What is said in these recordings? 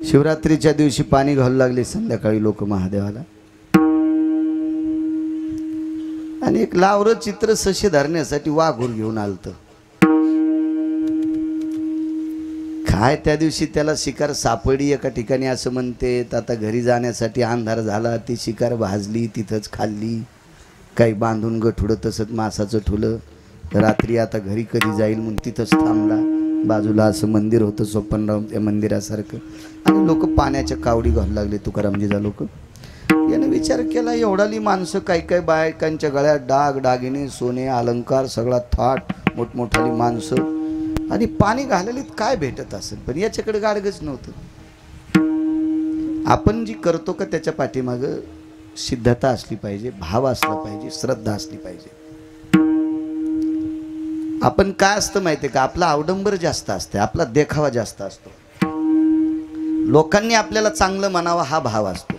शिवरात्रीच्या दिवशी पाणी घालू लागले संध्याकाळी लोक महादेवाला। आणि एक लावरं चित्र सशी धरण्यासाठी वाघूर घेऊन आलत। काय त्या दिवशी त्याला शिकार सापडली एका ठिकाणी असं म्हणते। आता घरी जाण्यासाठी अंधार झाला, ती शिकार भाजली, तिथंच खाल्ली, काही बांधून गठुडं तसंच मासाचं ठुलं। रात्री आता घरी कधी जाईल म्हणून तिथंच थांबला। बाजूला असं मंदिर होतं सोपनराव, त्या मंदिरासारखं, आणि लोक पाण्याच्या कावडी घालू लागले तुकारामजीचा लोक। याने विचार केला एवढाली माणसं, काही काही बायकांच्या गळ्यात डाग दागिने सोने अलंकार सगळा थाट, मोठमोठाली माणसं, आणि पाणी घाललीत काय भेटत असेल। पण याच्याकडे गाडगच नव्हतं। आपण जी करतो का त्याच्या पाठीमागं सिद्धता असली पाहिजे, भाव असला पाहिजे, श्रद्धा असली पाहिजे। आपण काय असतं माहिती का, आपला अवडंबर जास्त असते, आपला देखावा जास्त असतो, लोकांनी आपल्याला चांगलं म्हणावं हा भाव असतो।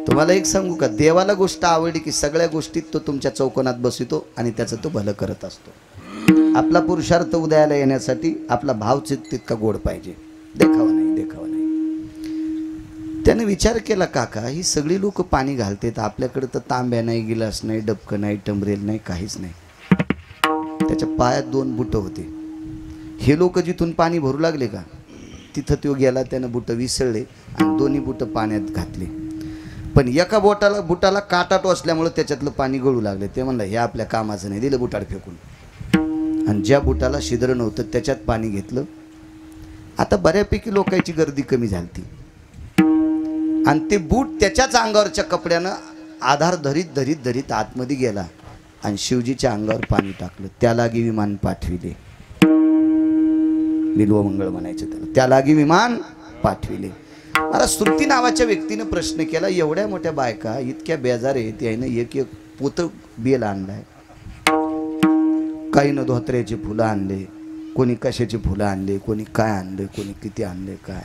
तुम्हाला एक सांगू का, देवाला गोष्ट आवडली की सगळ्या गोष्टीत तो तुमच्या चौकोनात बसवितो आणि त्याचं तो भलं करत असतो। आपला पुरुषार्थ उदयाला येण्यासाठी आपला भाव तितका गोड पाहिजे, देखावा नाही, देखावा नाही। त्याने विचार केला काका ही सगळी लोक पाणी घालतात, आपल्याकडे तर तांब्या नाही, गिलास नाही, डबकं नाही, टंबरेल नाही, काहीच नाही। त्याच्या पायात 2 बुटं होते। हे लोक जिथून पाणी भरू लागले का तिथं तो गेला, त्यानं बुटं विसळले आणि दोन्ही बुटं पाण्यात घातले। पण एका बुटाला काटा टोचल्यामुळे त्याच्यातलं पाणी गळू लागले। ते म्हणलं हे आपल्या कामाचं नाही, दिलं बुटाड फेकून, आणि ज्या बुटाला छिद्र नव्हतं त्याच्यात पाणी घेतलं। आता बऱ्यापैकी लोकांची गर्दी कमी झाली आणि ते बूट त्याच्याच अंगावरच्या कपड्यानं आधार धरीत धरीत धरीत आतमध्ये गेला आणि शिवजीच्या अंगावर पाणी टाकलं। त्यालागी विमान पाठविले, बिल्वमंगळ म्हणायचं त्याला, त्यालागी विमान पाठविले। मला श्रुती नावाच्या व्यक्तीने प्रश्न केला, एवढ्या मोठ्या बायका इतक्या बेजार आहेत, यानं एक एक पोतं बेल आणलाय, काही न धोत्र्याची फुलं आणले, कोणी कशाची फुलं आणले, कोणी काय आणले, कोणी किती आणले काय।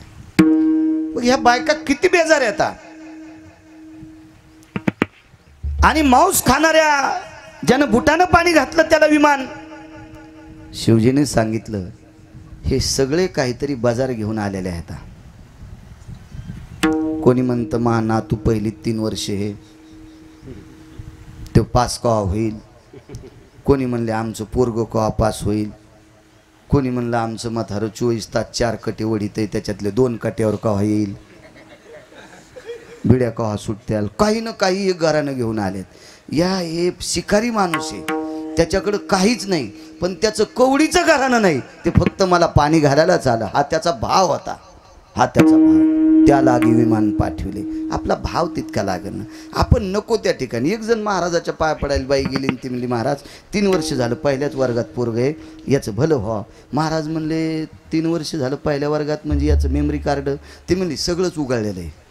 मग ह्या बायका किती बेजार येतात। आणि मांस खाणाऱ्या ज्यानं बुटानं पाणी घातलं त्याला विमान। शिवजीने सांगितलं हे सगळे काहीतरी बाजार घेऊन आलेले आहेत। कोणी म्हणतं मा नातू पहिली 3 वर्षे हे तो पास कवा होईल, कोणी म्हणले आमचं पोरगं कवा पास होईल, कोणी म्हणलं आमचं म्हातारं 24 तास 4 कटे वढीत, त्याच्यातले 2 कट्यावर कवा येईल, बिड्या कवा सुटत्याल, काही ना काही एक घरानं घेऊन आलेत। या हे शिकारी माणूस आहे, त्याच्याकडं काहीच नाही, पण त्याचं कवडीचं घराणं नाही, ते फक्त मला पाणी घालायलाच आलं, हा त्याचा भाव होता, हा त्याचा भाव। त्या लागी विमान पाठविले। आपला भाव तितका लागेल ना। आपण नको त्या ठिकाणी। एक जण महाराजाच्या पाय पडायला बाई गेली, ती म्हणली महाराज 3 वर्ष झालं पहिल्याच वर्गात पोरग आहे, याचं भलं व्हा। महाराज म्हणले 3 वर्ष झालं पहिल्या वर्गात म्हणजे याचं मेमरी कार्ड, ती म्हणली सगळंच उघडलेलं आहे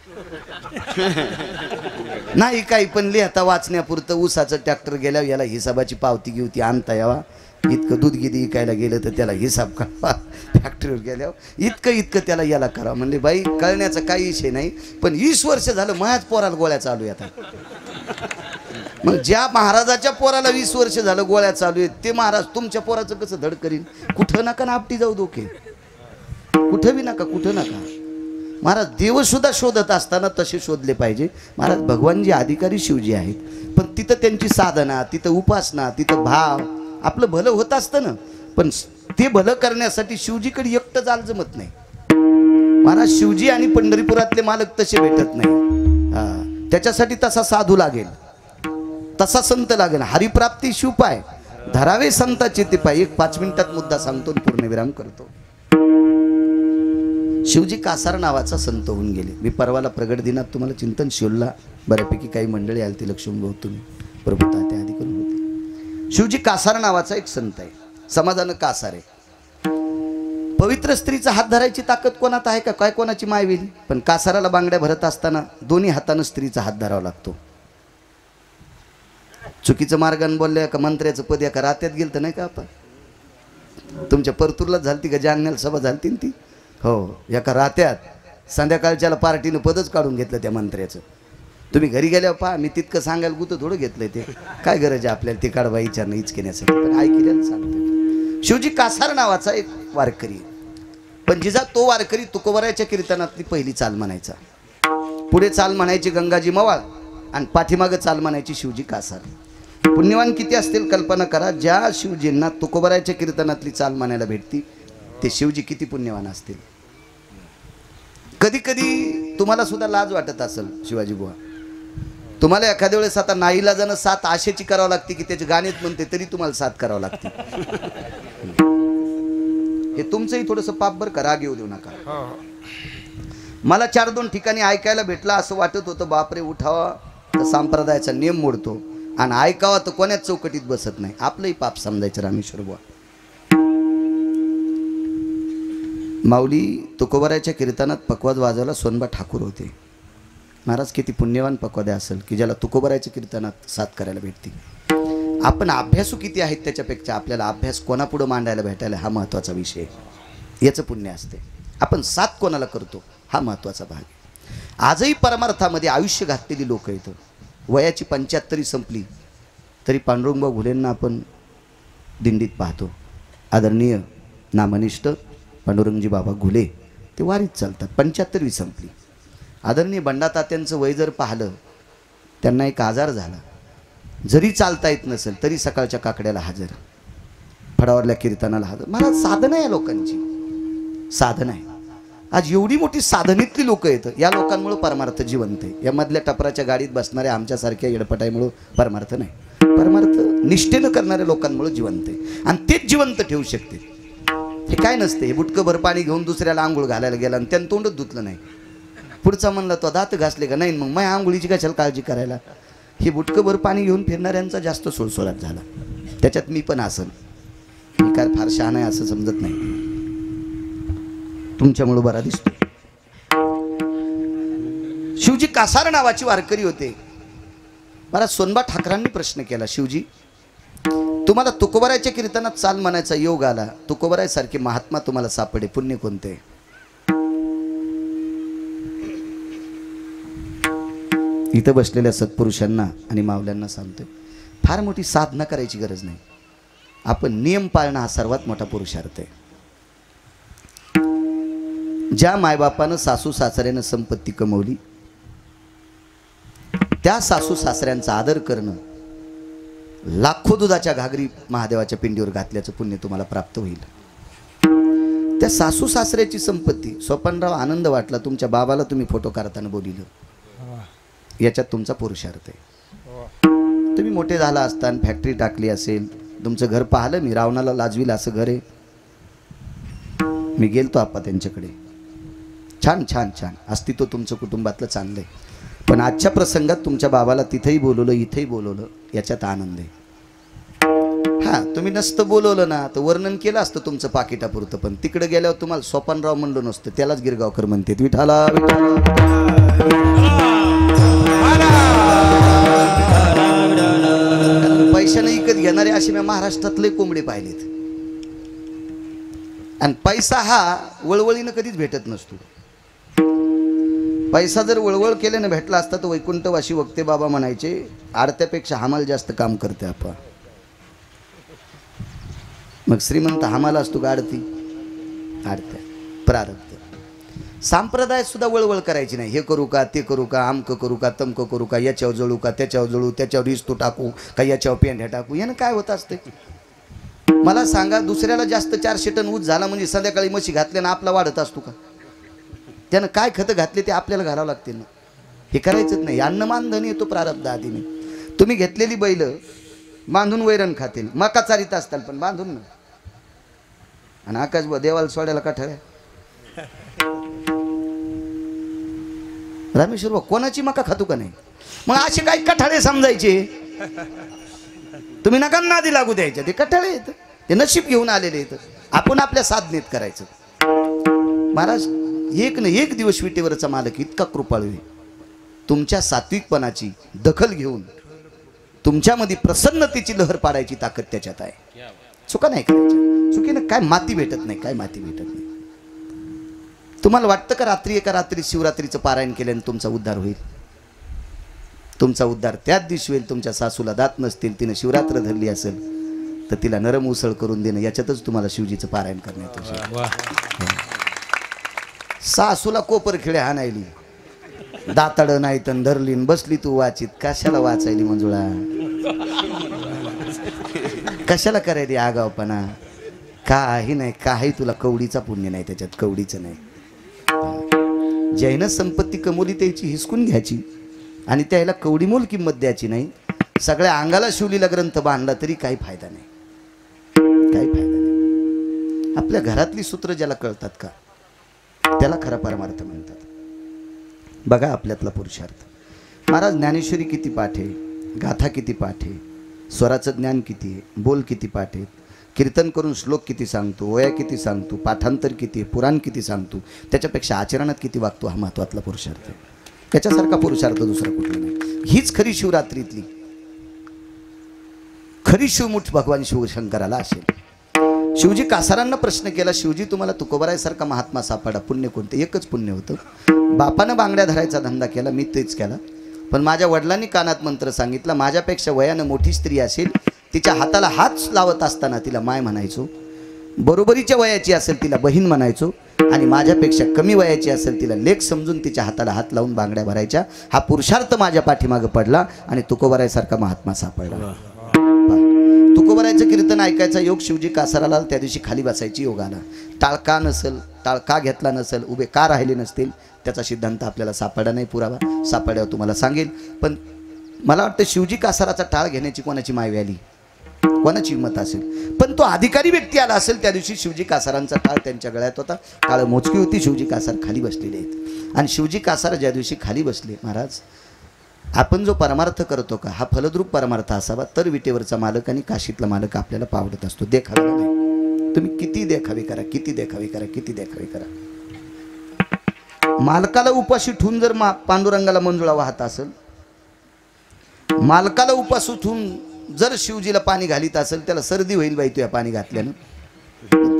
नाही काही पण लिहता वाचण्यापुरतं। ऊसाचं ट्रॅक्टर गेल्यावर याला हिसाबाची पावती घेऊ, ती आणता यावा, इतकं दूध गिदी विकायला गेलं तर त्याला हिसाब काढवा, फॅक्टरीवर गेल्यावर इतकं त्याला याला करा। म्हणले बाई कळण्याचा काही विषय नाही, पण 20 वर्ष झालं माझ्याच पोराला गोळ्या चालू आहेत। मग ज्या महाराजाच्या पोराला 20 वर्ष झालं गोळ्या चालू आहेत, ते महाराज तुमच्या पोराचं कसं धड करीन। कुठं नका ना आपटी जाऊ डोके, कुठं बी नका, कुठं नका। महाराज देवसुद्धा शोधत असताना तसे शोधले पाहिजे। महाराज भगवानजी अधिकारी शिवजी आहेत, पण तिथं त्यांची साधना, तिथं उपासना, तिथं भाव, आपलं भलं होत असतं ना, पण ते भलं करण्यासाठी शिवजीकडे एकटं जाल जमत नाही। महाराज शिवजी आणि पंढरीपुरातले मालक तसे भेटत नाही, त्याच्यासाठी तसा साधू लागेल, तसा संत लागेल। हरिप्राप्ती शिवपाय धरावे संताचे ते पाय। एक 5 मिनिटात मुद्दा सांगतो, पूर्णविराम करतो। शिवजी कासार नावाचा संत होऊन गेले। मी परवाला प्रगट दिनात तुम्हाला चिंतन शिवला बऱ्यापैकी काही मंडळी आली, ती लक्ष्मी भाऊ तुम्ही प्रभुता त्या आधी करून होते। शिवजी कासार नावाचा एक संत आहे, समाजानं कासार आहे। पवित्र स्त्रीचा हात धरायची ताकद कोणात आहे का, काय कोणाची माय होईल, पण कासाराला बांगड्या भरत असताना दोन्ही हातानं स्त्रीचा हात धरावा लागतो। चुकीचं मार्गाने बोलल्या का मंत्र्याचं पद एका रात्यात गेलं तर नाही का, आपण तुमच्या परतूरलाच झालती का, जालन्याला सभा झालती ती, हो एका रात्यात संध्याकाळच्याला पार्टीनं पदच काढून घेतलं त्या मंत्र्याचं। तुम्ही घरी गेल्यावर पहा, मी तितकं सांगायला गुतं थोडं घेतलंय, ते काय गरज आहे आपल्याला ते काढवा विचारणं इचकेण्यासाठी, पण ऐकलेलं सांगतो। शिवजी कासार नावाचा एक वारकरी, पण जिजा तो वारकरी तुकोबरायच्या कीर्तनातली पहिली चाल म्हणायचा, पुढे चाल म्हणायची गंगाजी मवाळ आणि पाठीमागं चाल म्हणायची शिवजी कासार. पुण्यवान किती असतील कल्पना करा, ज्या शिवजींना तुकोबरायच्या कीर्तनातली चाल म्हणायला भेटती ते शिवजी किती पुण्यवान असतील. कधी कधी तुम्हाला सुद्धा लाज वाटत असेल शिवाजी बुवा, तुम्हाला एखाद्या वेळेस आता नाईलाजानं साथ आशेची करावं लागते की त्याचे गाणेच म्हणते तरी तुम्हाला साथ करावं लागते. हे तुमचंही थोडंसं पाप बरं का, राग येऊ देऊ नका. मला 4-2 ठिकाणी ऐकायला भेटला, असं वाटत होतं बापरे उठावा तर संप्रदायाचा नियम मोडतो आणि ऐकावा तर कोण्याच चौकटीत बसत नाही. आपलंही पाप समजायचं रामेश्वर बुवा. माऊली तुकोबरायच्या कीर्तनात पकवाज वाजवायला सोनबा ठाकूर होते. महाराज किती पुण्यवान पकवाद्या असेल की ज्याला तुकोबरायच्या कीर्तनात साथ करायला भेटते. आपण अभ्यासू किती आहेत त्याच्यापेक्षा आपल्याला अभ्यास कोणापुढं मांडायला भेटायला हा महत्त्वाचा विषय, याचं पुण्य असते. आपण साथ कोणाला करतो हा महत्त्वाचा भाग आहे. आजही परमार्थामध्ये आयुष्य घातलेली लोक आहेत. वयाची 75 संपली तरी पांडुरंगभाऊ घुलेंना आपण दिंडीत पाहतो. आदरणीय नामनिष्ठ पांडुरंगजी बाबा घुले ते वारीत चालतात. 75वी संपली. आदरणीय बंडा तात्यांचं वय जर पाहिलं, त्यांना एक आजार झाला, जरी चालता येत नसेल तरी सकाळच्या काकड्याला हजर, फडावरल्या कीर्तनाला हजर. मला साधन आहे, या लोकांची साधन आहे. आज एवढी मोठी साधनेतली लोक आहेत, या लोकांमुळे परमार्थ जिवंत आहे. या मधल्या टपराच्या गाडीत बसणाऱ्या आमच्यासारख्या येडपटाईमुळे परमार्थ नाही, परमार्थ निष्ठेनं करणाऱ्या लोकांमुळे जिवंत आहे आणि तेच जिवंत ठेवू शकते. हे काय नसते, हे बुटकं भर पाणी घेऊन दुसऱ्याला आंघोळ घालायला गेला आणि त्यानं तोंडच धुतलं नाही, पुढचा म्हणला तो दात घासले का नाही, मग माझ्या आंघोळीची कशाला काळजी करायला. हे बुटकं भर पाणी घेऊन फिरणाऱ्यांचा जास्त सुळसुळाट झाला. त्याच्यात मी पण असन, मी काय फार शहाण आहे असं समजत नाही, तुमच्यामुळे बरा दिसतो. शिवजी कासार नावाची वारकरी होते. मला सोनबा ठाकरांनी प्रश्न केला, शिवजी तुम्हाला तुकोबरायच्या कीर्तनात चाल म्हणायचा योग आला, तुकोबरायसारखे महात्मा तुम्हाला सापडे, पुण्य कोणते? इथं बसलेल्या सत्पुरुषांना आणि मावल्यांना सांगतोय, फार मोठी साधना करायची गरज नाही. आपण नियम पाळणं हा सर्वात मोठा पुरुषार्थ आहे. ज्या मायबापानं सासू सासऱ्यानं संपत्ती कमवली त्या सासू सासऱ्यांचा आदर करणं, लाखो दुधाच्या घागरी महादेवाच्या पिंडीवर घातल्याचं पुण्य तुम्हाला प्राप्त होईल. त्या सासू सासऱ्याची संपत्ती, सोपानराव आनंद वाटला तुमच्या बाबाला तुम्ही फोटो काढताना बोलिलं, याच्यात तुमचा पुरुषार्थ आहे. तुम्ही मोठे झाला असताना फॅक्टरी टाकली असेल, तुमचं घर पाहिलं मी, रावणाला लाजवील असं घर आहे. मी गेलतो आप्पा त्यांच्याकडे, छान छान छान अस्तित्व तुमचं कुटुंबातलं चांगलं आहे, पण आजच्या प्रसंगात तुमच्या बाबाला तिथेही बोलवलं इथेही बोलवलं, याच्यात आनंद आहे. हां, तुम्ही नसतं बोलवलं ना तर वर्णन केलं असतं तुमचं पाकिटापुरतं, पण तिकडे गेल्यावर तुम्हाला सोपानराव म्हणलं नसतं, त्यालाच गिरगावकर म्हणते. विठाला पैशाने विकत घेणारे असे मी महाराष्ट्रातले कोंबडे पाहिलेत. आणि पैसा हा वळवळीनं कधीच भेटत नसतो. पैसा जर वळवळ केल्यानं भेटला असता तर वैकुंठवासी वक्ते बाबा म्हणायचे, आडत्यापेक्षा हमाल जास्त काम करते आपण. मग श्रीमंत हमाला असतो का आडती? आडत्या प्रारब्ध. संप्रदायात सुद्धा वळवळ करायची नाही, हे करू का ते करू का, आमकं करू का तमकं करू का, याच्यावर जळू का त्याच्यावर जळू, त्याच्यावर इस्तू टाकू का याच्यावर पेंढ्या टाकू, यानं काय होत असते? मला सांगा, दुसऱ्याला जास्त 400 टन ऊस झाला म्हणजे संध्याकाळी म्हशी घातल्यानं आपला वाढत असतो का? त्यानं काय खतं घातले ते आपल्याला घालावं लागतील ना. हे करायचंच नाही. अन्नमान धन येतो प्रारब्ध आधीने. तुम्ही घेतलेली बैल बांधून वैरण खातील, मका चारीत असताल पण बांधून ना. आणि आकाश देवाला सोडायला काठाळ्या रामेश्वर कोणाची मका खातो का नाही? मग असे काही कठाळे समजायचे, तुम्ही नका नादी लागू द्यायचे. ते कठाळे आहेत, ते नशीब घेऊन आलेले आहेत. आपण आपल्या साधनेत करायचं. महाराज एक न एक दिवस विटेवरचा मालक इतका कृपाळू आहे, तुमच्या सात्विकपणाची दखल घेऊन तुमच्यामध्ये प्रसन्नतेची लहर पाडायची ताकद त्याच्यात आहे. चुका नाही करायच्या. चुकीनं काय माती भेटत नाही, काय माती भेटत नाही. तुम्हाला वाटतं का रात्री एका रात्री शिवरात्रीचं पारायण केल्याने तुमचा उद्धार होईल? तुमचा उद्धार त्याच दिवशी होईल. तुमच्या सासूला दात नसतील, तिनं शिवरात्र धरली असेल तर तिला नरम उसळ करून देणं, याच्यातच तुम्हाला शिवजीचं पारायण करण्यात येईल. सासूला कोपर खिळे हाणायली, दाताड नाही तर धरली बसली तू वाचित. कशाला वाचायली मंजुळा, कशाला करायली आगावपणा? काही नाही, काही तुला कवडीचा पुण्य नाही त्याच्यात, कवडीचं नाही. जैन संपत्ती कमवली त्याची हिसकून घ्यायची आणि त्याला कवडी मोल किंमत द्यायची नाही. सगळ्या अंगाला शिवलीला ग्रंथ बांधला तरी काही फायदा नाही, काही फायदा नाही. आपल्या घरातली सूत्र ज्याला कळतात का त्याला खरा परमार्थ म्हणतात. बघा आपल्यातला पुरुषार्थ. महाराज ज्ञानेश्वरी किती पाठ आहे, गाथा किती पाठ आहे, स्वराचं ज्ञान किती आहे, बोल किती पाठ आहेत, कीर्तन करून श्लोक किती सांगतो, वया किती सांगतो, पाठांतर किती आहे, पुराण किती सांगतो, त्याच्यापेक्षा आचरणात किती वागतो, हा महत्त्वातला पुरुषार्थ आहे. त्याच्यासारखा पुरुषार्थ दुसरा कुठला नाही. हीच खरी शिवरात्रीतली खरी शिवमुठ भगवान शिवशंकराला असेल. शिवजी कासारांना प्रश्न केला, शिवजी तुम्हाला तुकोबारायसारखा महात्मा सापडा, पुण्य कोणतं? एकच पुण्य होतं, बापानं बांगड्या धरायचा धंदा केला, मी तेच केला. पण माझ्या वडिलांनी कानात मंत्र सांगितला, माझ्यापेक्षा वयानं मोठी स्त्री असेल तिच्या हाताला हात लावत असताना तिला माय म्हणायचो, बरोबरीच्या वयाची असेल तिला बहीण म्हणायचो, आणि माझ्यापेक्षा कमी वयाची असेल तिला लेक समजून तिच्या हाताला हात लावून बांगड्या भरायच्या. हा पुरुषार्थ माझ्या पाठीमागं पडला आणि तुकोबारायसारखा महात्मा सापडला. तुकोबारायचं कीर्तन ऐकायचा योग शिवजी कासाराला त्या दिवशी खाली बसायची योग आला. टाळका नसेल, टाळका घेतला नसेल, उभे का राहिले नसतील त्याचा सिद्धांत आपल्याला सापडा नाही, पुरावा सापड्यावर तुम्हाला सांगेल. पण मला वाटतं शिवजी कासाराचा टाळ घेण्याची कोणाची मायवी आली, कोणाची हिंमत असेल. पण तो अधिकारी व्यक्ती आला असेल त्या दिवशी. शिवजी कासारांचा टाळ त्यांच्या गळ्यात होता, टाळ मोजकी होती, शिवजी कासार खाली बसलेले आहेत. आणि शिवजी कासार ज्या दिवशी खाली बसले, महाराज आपण जो परमार्थ करतो का हा फलद्रूप परमार्थ असावा तर विटेवरचा मालक आणि काशीतला मालक आपल्याला पावडत असतो, देखावेला नाही. तुम्ही किती देखावे करा, किती देखावे करा, किती देखावे करा. मालकाला उपाशी ठेवून जर पांडुरंगाला मंजुळा वाहत असेल, मालकाला उपाशी ठेवून जर शिवजीला पाणी घालीत असेल, त्याला सर्दी होईल बाई तू या पाणी घातल्यानं,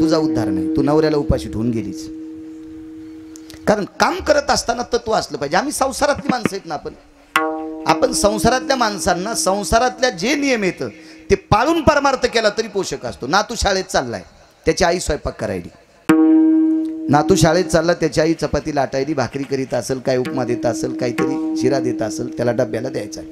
तुझा उद्धार नाही. तू नवऱ्याला उपाशी ठेवून गेलीच. कारण काम करत असताना तत्व असलं पाहिजे. आम्ही संसारातली माणसं आहेत ना, आपण संसारातल्या माणसांना संसारातल्या जे नियम येतं ते पाळून परमार्थ केला तरी पोषक असतो. नातू शाळेत चाललाय, त्याची आई स्वयंपाक करायली, नातू शाळेत चालला, त्याची आई चपाती लाटायली, भाकरी करीत असेल, काय उपमा देत असेल, काहीतरी शिरा देत असेल, त्याला डब्याला द्यायचा आहे.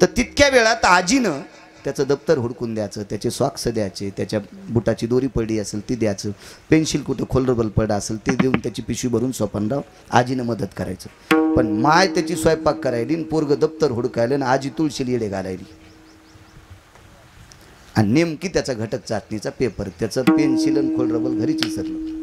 तर तितक्या वेळात आजीनं त्याचं दप्तर हुडकून द्यायचं, त्याचे सॉक्स द्यायचे, त्याच्या बुटाची दोरी पडली असेल ती द्यायचं, पेन्सिल कुठं खोलरबल पडलं असेल ते देऊन त्याची पिशवी भरून स्वपनराव आजीनं मदत करायचं. पण माय त्याची स्वयंपाक करायली, पोरग दप्तर हुडकायला, आणि आजी तुळशीला येडे घालायली. आणि नेमकी त्याचा घटक चाचणीचा पेपर, त्याचं पेन्सिल आणि खोलरबल घरीच विसरलं.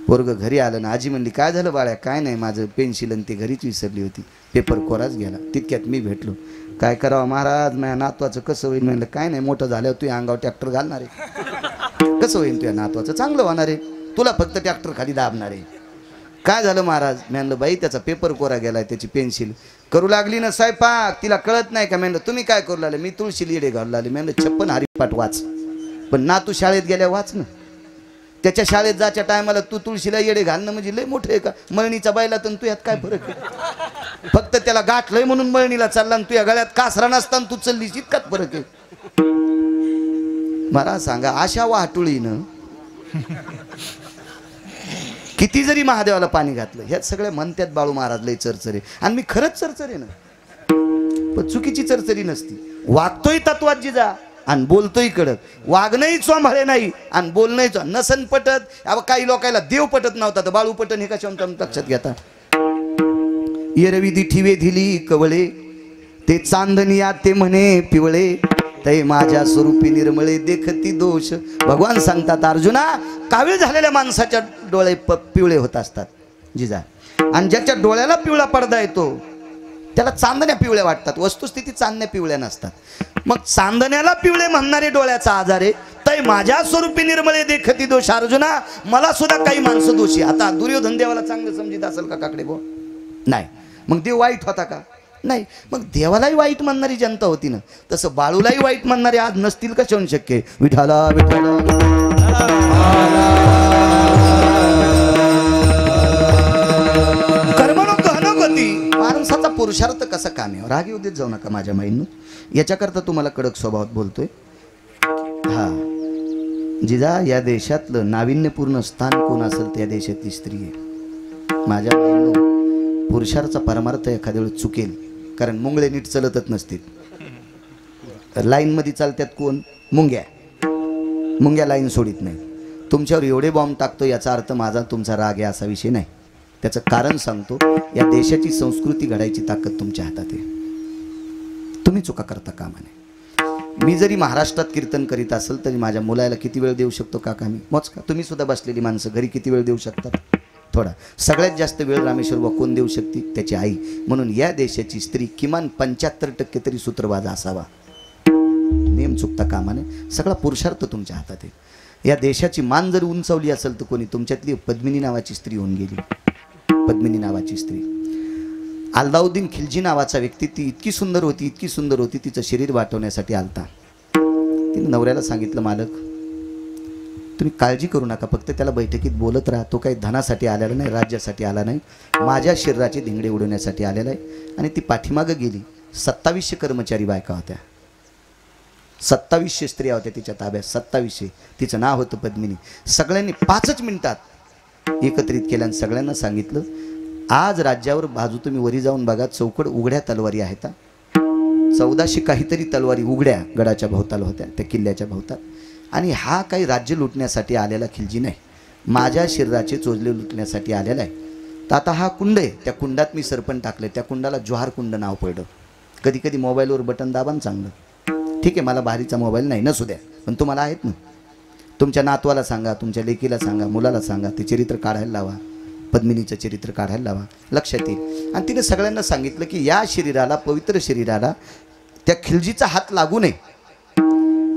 पोरग घरी आलं ना, आजी म्हणली काय झालं बाळ्या? काय नाही, माझं पेन्सिल आणि ती घरीच विसरली होती, पेपर कोराच गेला. तितक्यात मी भेटलो, काय करावं महाराज, माझ्या नातवाचं कसं होईल? म्हणलं काय नाही, मोठं झाल्यावर तुझ्या अंगावर ट्रॅक्टर घालणार आहे. कसं होईल तुझ्या नातवाचं? चांगलं होणार आहे, तुला फक्त ट्रॅक्टर खाली दाबणार आहे. काय झालं महाराज? म्हणलं बाई त्याचा पेपर कोरा गेलाय, त्याची पेन्सिल करू लागली ना स्वयंपाक, तिला कळत नाही का? म्हणलं तुम्ही काय करू लागले? मी तुळशीला येडे घालू लागले. म्हणलं 56 हरिपाठ वाच. पण नातू शाळेत गेल्या वाच ना, त्याच्या शाळेत जायच्या टायमाला तू तुळशीला येडे घालणं म्हणजे लय मोठं आहे का? मळणीचा बायला तर तू यात काय फरक आहे? फक्त त्याला गाठलंय म्हणून मळणीला चालला, आणि तुझ्या गळ्यात कासरा नसताना तू चाललीस, इतकाच फरक आहे. मला सांगा, अशा वाटुळीनं किती जरी महादेवाला पाणी घातलं, ह्यात सगळ्या म्हणत्यात बाळू महाराज लय चरचरे, आणि मी खरंच चरचरे ना, पण चुकीची चरचरी नसती. वागतोय तत्वात जिजा आणि बोलतोय कडक, वागणंही चोंभाळे नाही आणि बोलणंही नसन पटत. काही लोकांना देव पटत नव्हता, तर बाळू पटन हे कशा लक्षात घेता. येरवी दिठीवे दिली कवळे, ते चांदनिया ते म्हणे पिवळे, ते माझ्या स्वरूपी निर्मळे देखती दोष. भगवान सांगतात अर्जुना, कावीळ झालेल्या माणसाच्या डोळे पिवळे होत असतात जिजा, आणि ज्याच्या डोळ्याला पिवळा पडदा येतो त्याला चांदण्या पिवळ्या वाटतात. वस्तुस्थिती चांदण्या पिवळ्या नसतात. मग चांदण्याला पिवळे म्हणणारे डोळ्याचा आजार आहे. तै माझ्या स्वरूपी निर्मळे देखती दोष. अर्जुना, मला सुद्धा काही माणसं दोषी. आता दुर्योधन देवाला चांगलं समजित असेल का काकडे बो? नाही. मग देव वाईट होता का? नाही. मग देवालाही वाईट म्हणणारी जनता होती ना, तसं बाळूलाही वाईट म्हणणारे आज नसतील का? शोन शक्य. विठाला विठाला कर्मणूक गहनगती. माणसाचा पुरुषार्थ कसा कामी? राग येऊ देत जाऊ नका माझ्या माईंनो. याच्याकरता तुम्हाला कडक स्वभावात बोलतोय. हा जिजा, या देशातलं नाविन्यपूर्ण स्थान कोण असेल त्या देशातली स्त्री आहे. माझ्या बहिणीनो, पुरुषार्थ परमार्थ एखाद्या वेळेस चुकेल, कारण मुंगळे नीट चलतच नसतील. लाईन मध्ये चालतात कोण? मुंग्या लाईन सोडित नाही. तुमच्यावर एवढे बॉम्ब टाकतो याचा अर्थ माझा तुमचा राग आहे असा विषय नाही. त्याचं कारण सांगतो. या देशाची संस्कृती घडायची ताकद तुमच्या हातात आहे. तुम्ही चुका करता कामा नये. मी जरी महाराष्ट्रात कीर्तन करीत असेल तरी माझ्या मुलाला किती वेळ देऊ शकतो काका मी? मोजका. तुम्ही सुद्धा बसलेली माणसं घरी किती वेळ देऊ शकतात? थोडा. सगळ्यात जास्त वेळ रामेश्वर कोण देऊ शकते? त्याची आई. म्हणून या देशाची स्त्री किमान 75% तरी सूत्रवाद असावा. नेम चुकता कामाने. सगळा पुरुषार्थ तुमच्या हातात आहे. या देशाची मान जर उंचावली असेल तर कोणी? तुमच्यातली पद्मिनी नावाची स्त्री होऊन गेली. पद्मिनी नावाची स्त्री. अल्लाउद्दीन खिलजी नावाचा व्यक्ती, ती इतकी सुंदर होती, तिचं शरीर वाटवण्यासाठी आलता. तिने नवऱ्याला सांगितलं, मालक तुम्ही काळजी करू नका, फक्त त्याला बैठकीत बोलत राहा. तो काही धनासाठी आलेला नाही, राज्यासाठी आला नाही, माझ्या शरीराचे धिंगडे उडवण्यासाठी आलेला आहे. आणि ती पाठीमागं गेली. 2700 कर्मचारी बायका होत्या. 2700 स्त्रिया होत्या तिच्या ताब्यात. 2700. तिचं नाव होतं पद्मिनी. सगळ्यांनी 5 मिनिटात एकत्रित केलं आणि सगळ्यांना सांगितलं, आज राज्यावर बाजू तुम्ही वरी जाऊन बघा, चौकड उघड्या तलवारी आहेत. 1400 काहीतरी तलवारी उघड्या गडाच्या भोवताल होत्या, त्या किल्ल्याच्या भोवताल. आणि हा काही राज्य लुटण्यासाठी आलेला खिलजी नाही, माझ्या शरीराचे चोजले लुटण्यासाठी आलेला आहे. तर आता हा कुंड आहे, त्या कुंडात मी सरपण टाकले. त्या कुंडाला जोहार कुंड नाव पडलं. कधी कधी मोबाईलवर बटन दाबा चांगलं. ठीक आहे, मला भारीचा मोबाईल नाही, नसू द्या, पण तुम्हाला आहेत ना. तुमच्या नातवाला सांगा, तुमच्या लेकीला सांगा, मुलाला सांगा, ते चरित्र काढायला लावा, पद्मिनीचं चरित्र काढायला लावा, लक्षात येईल. आणि तिने सगळ्यांना सांगितलं की या शरीराला, पवित्र शरीराला त्या खिलजीचा हात लागू नये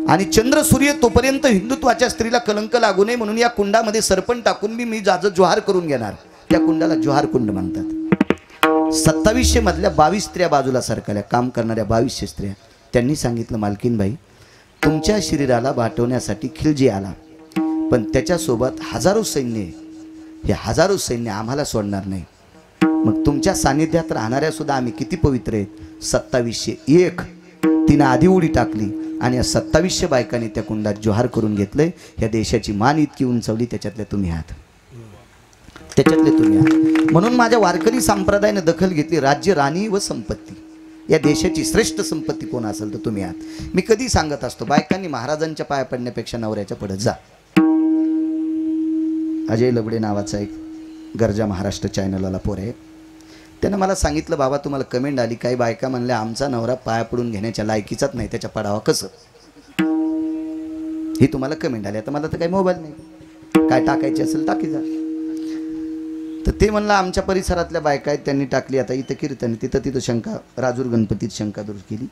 आणि चंद्र सूर्य तोपर्यंत हिंदुत्वाच्या स्त्रीला कलंक लागू नये, म्हणून या कुंडामध्ये सरपण टाकून मी जाज जोहार करून घेणार. त्या कुंडाला जोहार कुंड म्हणतात. 2700 मधल्या 22 स्त्रिया बाजूला सरकल्या, काम करणाऱ्या 2200 स्त्रिया. त्यांनी सांगितलं, मालकीनबाई तुमच्या शरीराला वाटवण्यासाठी खिलजी आला, पण त्याच्यासोबत हजारो सैन्य आहे. हे हजारो सैन्य आम्हाला सोडणार नाही. मग तुमच्या सानिध्यात राहणाऱ्या सुद्धा आम्ही किती पवित्र आहेत. 2701. तिनं आधी उडी टाकली आणि या 2700 बायकांनी त्या कुंडात जोहार करून घेतलंय. या देशाची मान इतकी उंचावली, त्याच्यातले तुम्ही आहात. म्हणून माझ्या वारकरी संप्रदायाने दखल घेतली. राज्य, राणी व संपत्ती, या देशाची श्रेष्ठ संपत्ती कोण असेल तर तुम्ही आहात. मी कधी सांगत असतो, बायकांनी महाराजांच्या पाया पडण्यापेक्षा नवऱ्याच्या पडत जा. अजय लबडे नावाचा एक गरजा महाराष्ट्र चॅनलवाला पोर आहे. त्यानं मला सांगितलं, बाबा तुम्हाला कमेंट आली, काही बायका म्हणल्या आमचा नवरा पाया पडून घेण्याच्या लायकीचाच नाही, त्याच्या पडावा कसं, ही तुम्हाला कमेंट आली. आता मला तर काही मोबाईल नाही, काय टाकायची असेल टाकी जा. तर ते म्हणलं आमच्या परिसरातल्या बायका आहेत त्यांनी टाकली. आता इथं कीर्तन, तिथं शंका, राजूर गणपतीत शंका दूर केली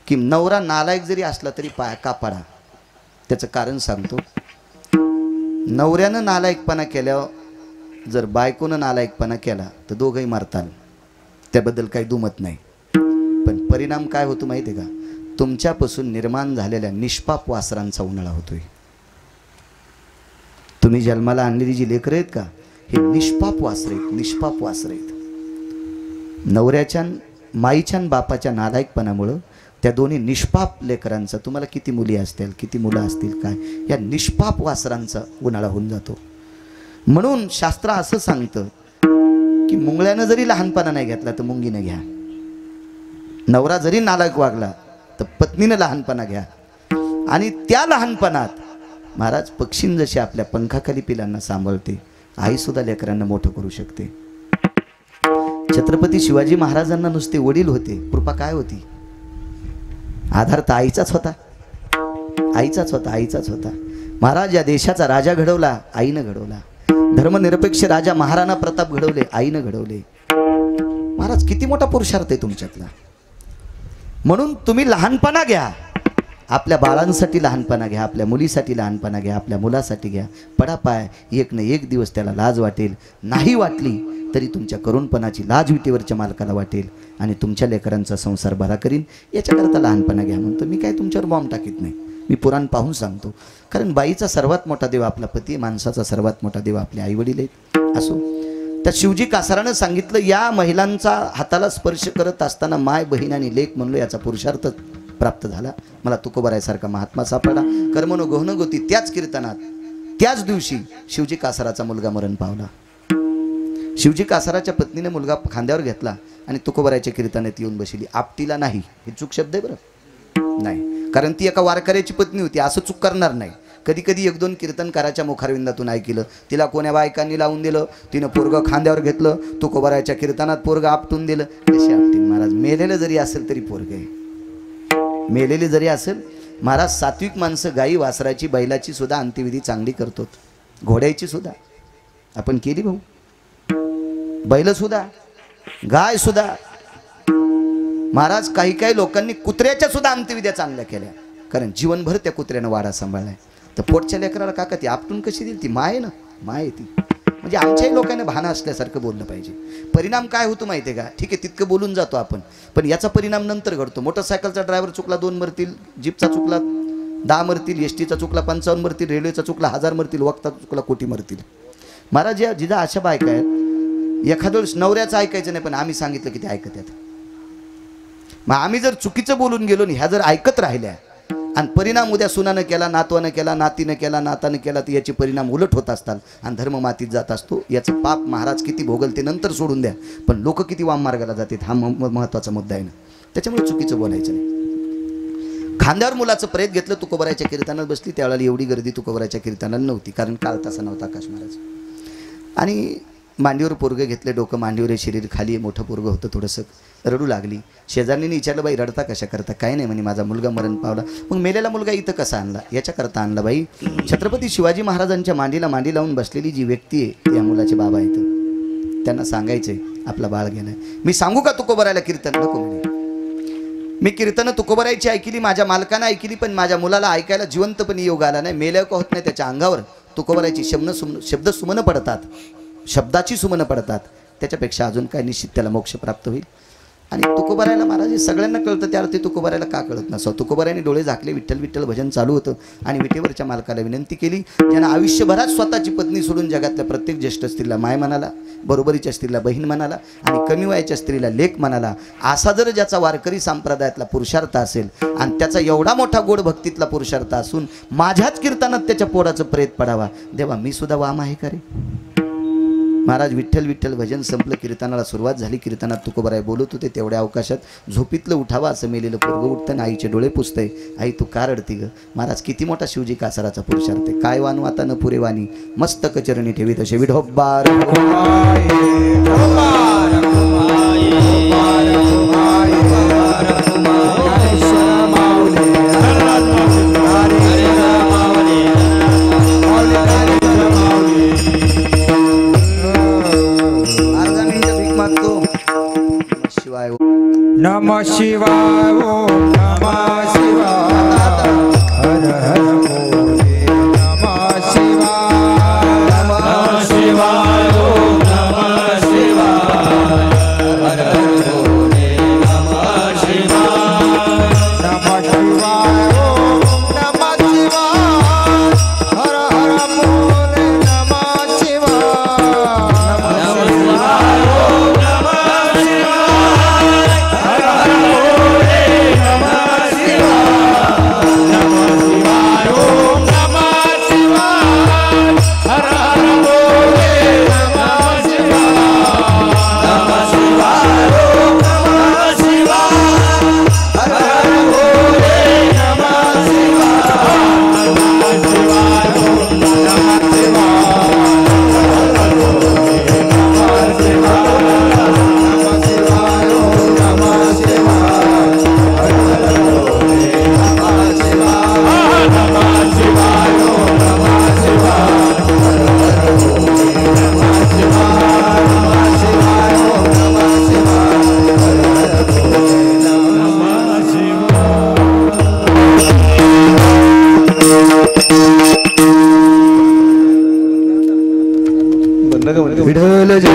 की नवरा नालायक जरी असला तरी पाया का पडा. त्याचं कारण सांगतो. नवऱ्यानं नालायकपणा केल्यावर जर बायकोनं नालायकपणा केला तर दोघंही मारताल, त्याबद्दल काही दुमत नाही. पण परिणाम काय होतो माहिती आहे का? तुमच्यापासून निर्माण झालेल्या निष्पाप वासरांचा उन्हाळा होतोय. तुम्ही जन्माला आणलेली जी लेकरं आहेत का, हे निष्पाप वासर आहेत, निष्पाप वासर आहेत. नवऱ्याच्या, माईच्या, बापाच्या नालायकपणामुळं त्या दोन्ही निष्पाप लेकरांचा, तुम्हाला किती मुली असतील, किती मुलं असतील, काय या निष्पाप वासरांचा उन्हाळा होऊन जातो. म्हणून शास्त्र असं सांगतं की मुंगळ्यानं जरी लहानपणा नाही घेतला तर मुंगीनं घ्या. नवरा जरी नालायक वागला तर पत्नीनं लहानपणा घ्या. आणि त्या लहानपणात महाराज पक्षीन जशी आपल्या पंखाखाली पिलांना सांभाळते, आई सुद्धा लेकरांना मोठं करू शकते. छत्रपती शिवाजी महाराजांना नुसते वडील होते, कृपा काय होती? आधार तर आईचाच होता, आईचाच होता, आईचाच होता. महाराज या देशाचा राजा घडवला, आईनं घडवला. धर्मनिरपेक्ष राजा महाराणा प्रताप घडवले, आईनं घडवले. महाराज किती मोठा पुरुषार्थ आहे तुमच्यातला. म्हणून तुम्ही लहानपणा घ्या, आपल्या बाळांसाठी लहानपणा घ्या, आपल्या मुलीसाठी लहानपणा घ्या, आपल्या मुलासाठी घ्या. पडा पाय, एक ना एक दिवस त्याला लाज वाटेल. नाही वाटली तरी तुमच्या करुणपणाची लाज विटेवरच्या मालकाला वाटेल आणि तुमच्या लेकरांचा संसार बरा करीन. याच्याकरता लहानपणा घ्या म्हणतो. मी काय तुमच्यावर बॉम्ब टाकीत नाही, मी पुराण पाहून सांगतो. कारण बाईचा सर्वात मोठा देव आपला पती, माणसाचा सर्वात मोठा देव आपले आईवडील आहेत. असो, त्या शिवजी कासारानं सांगितलं, या महिलांचा हाताला स्पर्श करत असताना माय, बहीण आणि लेक म्हणलो याचा पुरुषार्थ प्राप्त झाला. मला तुकोबारायसारखा महात्मा सापडला. कर्मनो गहन गोती. त्याच कीर्तनात त्याच दिवशी शिवजी कासाराचा मुलगा मरण पावला. शिवजी कासाराच्या पत्नीने मुलगा खांद्यावर घेतला आणि तुकोबरायच्या कीर्तनात येऊन बसली. आपटीला नाही, हे चूक शब्द आहे बरं, नाही, कारण ती एका वारकऱ्याची पत्नी होती, असं चूक करणार नाही. कधी कधी एक दोन कीर्तनकाराच्या मुखारविंदातून ऐकलं, तिला कोण्या बायकांनी लावून दिलं, तिनं पोरगं खांद्यावर घेतलं, तुकोबरायच्या कीर्तनात पोरगं आपटून दिलं. कशी आपटीन महाराज? मेलेलं जरी असेल तरी पोरगं आहे, मेलेली जरी असेल. महाराज सात्विक माणसं गाई वासराची बैलाची सुद्धा अंत्यविधी चांगली करतो, घोड्याची सुद्धा आपण केली भाऊ, बैल सुद्धा, गाय सुद्धा. महाराज काही काही लोकांनी कुत्र्याच्या सुद्धा अंत्यविध्या चांगल्या केल्या, कारण जीवनभर त्या कुत्र्यानं वाडा सांभाळलाय. तर पोटच्या लेकराला काका ती आपटून कशी दिली? ती माय ना, माय ती. म्हणजे आमच्याही लोकांना भान असल्यासारखं बोललं पाहिजे. परिणाम काय होतो माहिती आहे का? ठीक आहे, तितकं बोलून जातो आपण, पण याचा परिणाम नंतर घडतो. मोटरसायकलचा ड्रायव्हर चुकला 2 मरतील, जीपचा चुकला 10 मरतील, एसटीचा चुकला 55 मरतील, रेल्वेचा चुकला 1000 मरतील, वक्ताचा चुकला कोटी मरतील. महाराज या जिजा अशा बायका आहेत, एखाद्या वेळेस नवऱ्याचं ऐकायचं नाही, पण आम्ही सांगितलं की ते ऐकत आहेत. मग आम्ही जर चुकीचं बोलून गेलो आणि ह्या जर ऐकत राहिल्या आणि परिणाम उद्या सुनानं केला, नातवानं केला, नातीनं केला, नातानं केला, तर याचे परिणाम उलट होत असतात आणि धर्म मातीत जात असतो. याचं पाप महाराज किती भोगल ते नंतर सोडून द्या, पण लोक किती वाम मार्गाला जातात हा महत्त्वाचा मुद्दा आहे ना. त्याच्यामुळे चुकीचं बोलायचं नाही. खांद्यावर मुलाचं प्रेत घेतलं, तुकोबरायच्या कीर्तनात बसली. त्यावेळेला एवढी गर्दी तुकोबरायच्या कीर्तनाला नव्हती, कारण काळ तसा नव्हता आकाश महाराज. आणि मांडीवर पोरगं घेतले, डोकं मांडीवर आहे, शरीर खाली आहे, मोठं पोरगं होतं, थोडंसं रडू लागली. शेजारणीने विचारलं, बाई रडता कशा करता? काय नाही म्हणे, माझा मुलगा मरण पावला. मग मेलेला मुलगा इथं कसा आणला? याच्याकरता आणला बाई. छत्रपती शिवाजी महाराजांच्या मांडीला मांडी लावून बसलेली जी व्यक्ती आहे ती या मुलाचे बाबा आहेत. त्यांना सांगायचंय आपला बाळ गेलाय. मी सांगू का तुकोबरायला कीर्तन? नको म्हणे. मी कीर्तनं तुकोबरायची ऐकली, माझ्या मालकानं ऐकली, पण माझ्या मुलाला ऐकायला जिवंतपणे योग आला नाही. मेल्या का होत नाही, त्याच्या अंगावर तुकोबरायची शब्द सुमनं पडतात, शब्दाची सुमनं पडतात. त्याच्यापेक्षा अजून काय निश्चित त्याला मोक्ष प्राप्त होईल. आणि तुकोबरायला महाराज सगळ्यांना कळतं, त्या अर्थी तुकोबरायला का कळत नसं? तुकोबरायने डोळे झाकले, विठ्ठल विठ्ठल भजन चालू होतं आणि विटेवरच्या मालकाला विनंती केली, ज्यांना आयुष्यभरात स्वतःची पत्नी सोडून जगातल्या प्रत्येक ज्येष्ठ स्त्रीला माय म्हणाला, बरोबरीच्या स्त्रीला बहीण म्हणाला आणि कमी वयाच्या स्त्रीला लेक म्हणाला, असा जर ज्याचा वारकरी संप्रदायातला पुरुषार्थ असेल आणि त्याचा एवढा मोठा गोड भक्तीतला पुरुषार्थ असून माझ्याच कीर्तनात त्याच्या पोराचं प्रेत पडावा, देवा मी सुद्धा वाम आहे का रे? महाराज विठ्ठल विठ्ठल भजन संपलं, कीर्तनाला सुरुवात झाली. कीर्तनात तुकोबराय बोलत होते, तेवढ्या अवकाशात झोपीतलं उठावा असं मेलेलं पोरगं उठतं, आईचे डोळे पुसतंय. आई तू का रडती ग? महाराज किती मोठा शिवजी कासाराचा पुरुषार्थ आहे. काय वानू आता न पुरे वाणी, मस्तक चरणी ठेवी तसे विढोबार नमः शिवाय ओम नमः शिवाय हर हर भोले नमः शिवाय नमः शिवाय ओम नमः शिवाय हर हर भोले नमः शिवाय नमः शिवाय ओम नमः शिवाय हर हर भोले नमः शिवाय नमः शिवाय ओम नमः शिवाय विठ्ठल जय